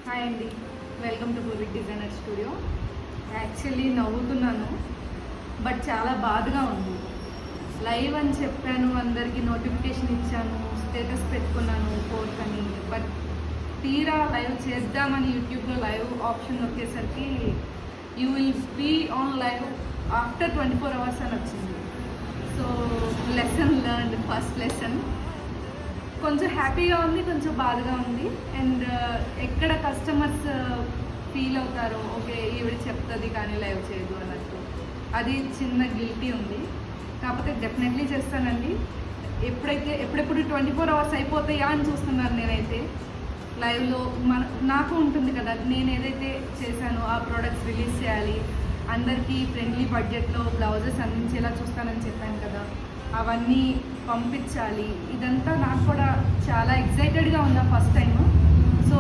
Hi అండి, welcome to Purvik designer studio. Actually నవ్వుతున్నాను, but చాలా బాధగా ఉంది. లైవ్ అని చెప్పాను, అందరికీ నోటిఫికేషన్ ఇచ్చాను, స్టేటస్ పెట్టుకున్నాను 4th అని. బట్ తీరా లైవ్ చేద్దామని యూట్యూబ్లో లైవ్ ఆప్షన్ నొక్కేసరికి you will be on live after 24 hours అని వచ్చింది. So lesson learned, first lesson. కొంచెం హ్యాపీగా ఉంది, కొంచెం బాధగా ఉంది. అండ్ ఎక్కడ కస్టమర్స్ ఫీల్ అవుతారో, ఓకే ఈవిడ చెప్తుంది కానీ లైవ్ చేయదు అన్నట్టు, అది చిన్న గిల్టీ ఉంది. కాకపోతే డెఫినెట్లీ చేస్తానండి. ఎప్పుడెప్పుడు 24 hours అయిపోతాయా అని చూస్తున్నాను నేనైతే. లైవ్లో నాకు ఉంటుంది కదా, నేను ఏదైతే చేశానో ఆ ప్రోడక్ట్స్ రిలీజ్ చేయాలి, అందరికీ ఫ్రెండ్లీ బడ్జెట్లో బ్లౌజెస్ అందించేలా చూస్తానని చెప్పాను కదా, అవన్నీ పంపించాలి. ఇదంతా నాకు కూడా చాలా ఎక్సైటెడ్గా ఉందా ఫస్ట్ టైం. సో